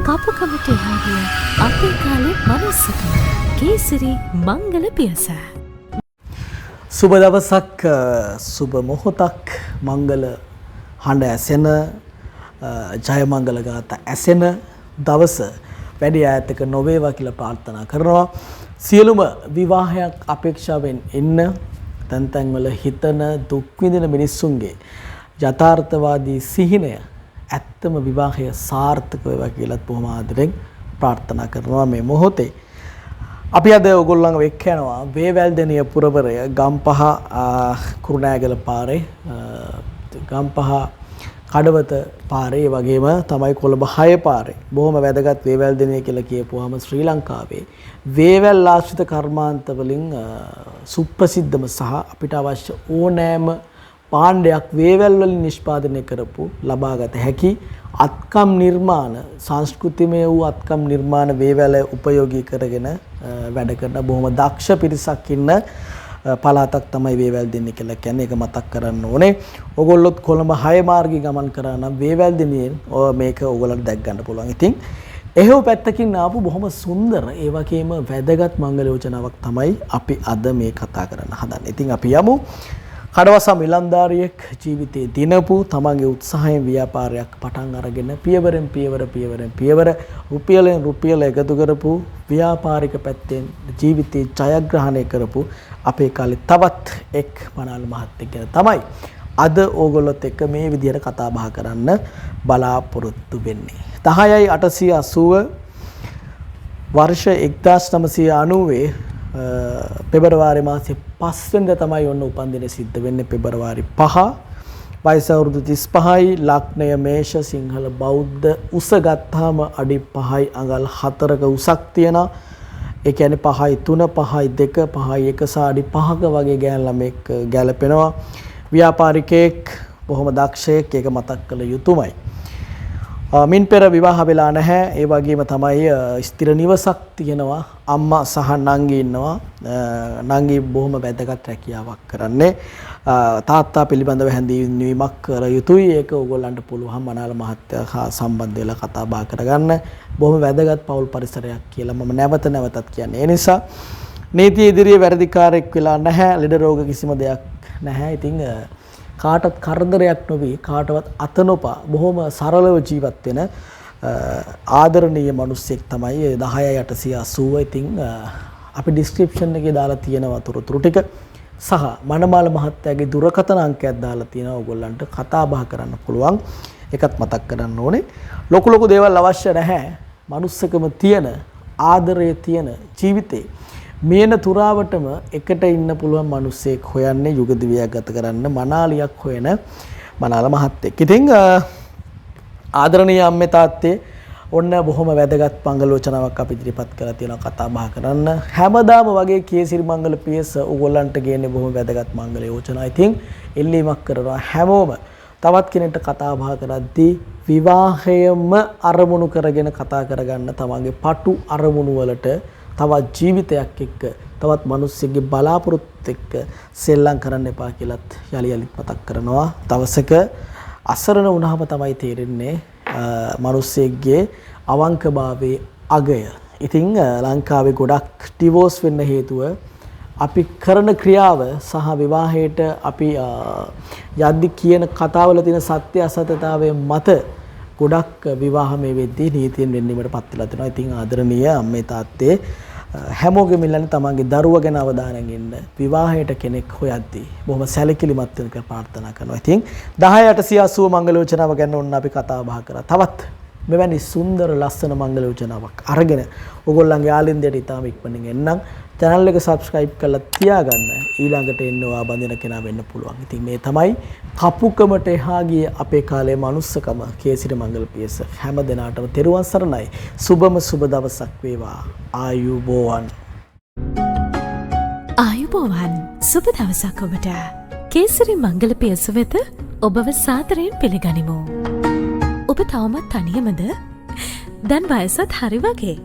කපුකමට එහාගිය අපේ කාලේ මනුස්සකම කේසරි මංගල පියස. සුබ දවසක් සුබ මොහොතක් මංගල හඬ ඇසෙන ජය මංගල ගාථා ඇසෙන දවස වැඩි ඈතක නොවේවා කියලා ප්‍රාර්ථනා කරනවා. සියලුම විවාහයක් අපේක්ෂාවෙන් ඉන්න තැන් තැන්වල හිතන දුක් විඳින මිනිස්සුන්ගේ යථාර්ථවාදී සිහිනය ඇත්තම විවාහය සාර්ථක වේවා කියලාත් බොහොම ආදරෙන් ප්‍රාර්ථනා කරනවා මේ මොහොතේ. අපි අද ඔයගොල්ලන්ව එක්ක යනවා වේවැල්දෙනිය පුරවරය ගම්පහ කුරුණෑගල පාරේ ගම්පහ කඩවත පාරේ වගේම තමයි කොළඹ 6 පාරේ බොහොම වැදගත් වේවැල්දෙනිය කියලා කියපුවාම ශ්‍රී ලංකාවේ වේවැල් ආශ්‍රිත කර්මාන්ත වලින් සුප්‍රසිද්ධම සහ අපිට අවශ්‍ය ඕනෑම පාණ්ඩයක් වේවැල් වලින් නිෂ්පාදනය කරපු ලබාගත හැකි අත්කම් නිර්මාණ සංස්කෘතිමය වූ අත්කම් නිර්මාණ වේවැල උපයෝගී කරගෙන වැඩ කරන බොහොම දක්ෂ පිරිසක් ඉන්න පළාතක් තමයි වේවැල්දෙනිය කියලා කියන්නේ. ඒක මතක් කරන්න ඕනේ. ඕගොල්ලොත් කොළඹ 6 මාර්ගී ගමන් කරා නම් වේවැල්දෙනියෙන් මේක ඕගොල්ලන්ට දැක් ගන්න පුළුවන්. ඉතින් එහෙව් පැත්තකින් ආපු බොහොම සුන්දර ඒ වගේම වැදගත් මංගල යෝජනාවක් තමයි අපි අද මේ කතා කරන්න හදන්නේ. ඉතින් අපි යමු. කඩවසම් ඉලන්දාරියෙක් ජීවිතේ දිනපු තමන්ගේ උත්සාහයෙන් ව්‍යාපාරයක් පටන් අරගෙන පියවරෙන් පියවර රුපියලෙන් රුපියල එකතු කරපු ව්‍යාපාරික පැත්තෙන් ජීවිතේ ජයග්‍රහණය කරපු අපේ කාලේ තවත් එක් මනාල මහත්තයෙක් ගැන තමයි අද ඕගොල්ලොත් එක්ක මේ විදිහට කතා බහ කරන්න බලාපොරොත්තු වෙන්නේ. 10/880 වර්ෂ 1990 පෙබරවාරි මාසේ 5 වෙනිදා තමයි ඔන්න උපන්දින සිද්ධ වෙන්නේ. පෙබරවාරි 5 වයස අවුරුදු 35යි ලග්නය මේෂ සිංහල බෞද්ධ උස ගත්තාම අඩි 5යි අඟල් 4ක උසක් තියෙනවා. ඒ කියන්නේ 5යි 3 5යි 2 5යි 1 සා අඩි 5ක වගේ ගෑන් ළමෙක් ගැලපෙනවා. ව්‍යාපාරිකයෙක් බොහොම දක්ෂයෙක් ඒක මතක් කළ යුතුමයි. මින් පෙර විවාහ වෙලා නැහැ. ඒ වගේම තමයි ස්ථිර නිවසක් තියෙනවා. අම්මා සහ නංගි ඉන්නවා. නංගි බොහොම වැදගත් රැකියාවක් කරන්නේ. තාත්තා පිළිබඳව හැඳින්වීමක් කර යුතුයි. ඒක ඕගොල්ලන්ට පුළුවන් මනාල මහත්තයා හා සම්බන්ධ වෙලා කතා බහ කරගන්න. බොහොම වැදගත් පෞල් පරිසරයක් කියලා මම නැවත නැවතත් කියන්නේ. ඒ නිසා නීතිය ඉදිරියේ වැරදිකාරයෙක් වෙලා නැහැ. ලෙඩ රෝග කිසිම දෙයක් නැහැ. ඉතින් කාටවත් කරදරයක් නොවි කාටවත් අත නොපා බොහොම සරලව ජීවත් වෙන ආදරණීය මිනිස්සෙක් තමයි 10/880. ඉතින් අපි ඩිස්ක්‍රිප්ෂන් එකේ දාලා තියෙනවා තොරතුරු ටික සහ මනමාල මහත්තයාගේ දුරකථන අංකයක් දාලා තියෙනවා. ඕගොල්ලන්ට කතා බහ කරන්න පුළුවන්. ඒකත් මතක් කරන්න ඕනේ. ලොකු දේවල් අවශ්‍ය නැහැ. මනුස්සකම තියෙන ආදරය තියෙන ජීවිතේ මේන තුරාවටම එකට ඉන්න පුළුවන් මිනිස්සෙක් හොයන්නේ යුග දිවියක් ගත කරන්න මනාලියක් හොයන මනාල මහත්තයෙක්. ඉතින් ආදරණීය අම්මේ තාත්තේ ඔන්න බොහොම වැදගත් මංගලෝචනාවක් අපි ඉදිරිපත් කරලා තියෙනවා කතා බහ කරන්න. හැමදාම වගේ කේසිරි මංගල පියස ඕගොල්ලන්ට ගේන්නේ බොහොම වැදගත් මංගල යෝජනා. ඉතින් එල්ලීමක් කරනවා හැමෝම තවත් කෙනෙක්ට කතා බහ කරද්දී විවාහයම අරමුණු කරගෙන කතා කරගන්න තමන්ගේ පටු අරමුණු වලට තවත් ජීවිතයක් එක්ක තවත් මිනිස්සුගේ බලාපොරොත්තු එක්ක සෙල්ලම් කරන්න එපා කියලාත් යලිත් මතක් කරනවා. දවසක අසරණ වුණාම තමයි තේරෙන්නේ මිනිස්සෙගේ අවංකභාවයේ අගය. ඉතින් ලංකාවේ ගොඩක් ඩිවෝස් වෙන්න හේතුව අපි කරන ක්‍රියාව සහ විවාහයට අපි යද්දි කියන කතාවල තියෙන සත්‍ය අසත්‍යතාවය මත ගොඩක් විවාහ මේ වෙද්දී නීතියෙන් වෙන්නීමට පත් වෙලා තියෙනවා. ඉතින් ආදරණීය අම්මේ තාත්තේ හැමෝගෙම ඉල්ලන්නේ තමන්ගේ දරුවා ගැන අවධානයෙන් ඉන්න. විවාහයට කෙනෙක් හොයද්දී බොහොම සැලකිලිමත් වෙන්න කියලා ප්‍රාර්ථනා කරනවා. ඉතින් 10/880 මංගල යෝජනාව ගැන ඔන්න අපි කතා බහ කරා. තවත් මෙවැනි සුන්දර ලස්සන මංගල යෝජනාවක් අරගෙන ඕගොල්ලන්ගේ ආලින්දයට ඉතාම ඉක්මනින් එන්නම්. channel එක subscribe කරලා තියාගන්න. ඊළඟට එන්නවා බඳින කෙනා වෙන්න පුළුවන්. ඉතින් මේ තමයි කපුකමට එහා ගිය අපේ කාලේ මනුස්සකම කේසිරි මංගල පියස. හැම දිනාටම තෙරුවන් සරණයි. සුබම සුබ දවසක් වේවා. ආයුබෝවන්. ආයුබෝවන්. සුබ දවසක් ඔබට. කේසිරි මංගල පියස වෙත ඔබව සාදරයෙන් පිළිගනිමු. ඔබ තවමත් තනියමද? දැන් වයසත් හරි වගේ.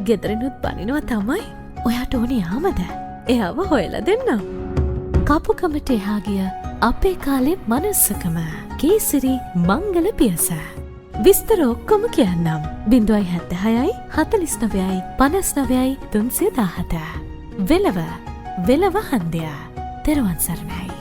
ගෙදරිනුත් බනිනවා තමයි. ඔයාට ඕනේ යාමද? එයාව හොයලා දෙන්නම්. කපුකමට එහා ගිය අපේ කාලේ මනුස්සකම කේසිරි මංගල පියස. විස්තර ඔක්කොම කියන්නම්. 076යි 49යි 59යි 317. වෙලව හන්දයා. තෙරුවන් සරණයි.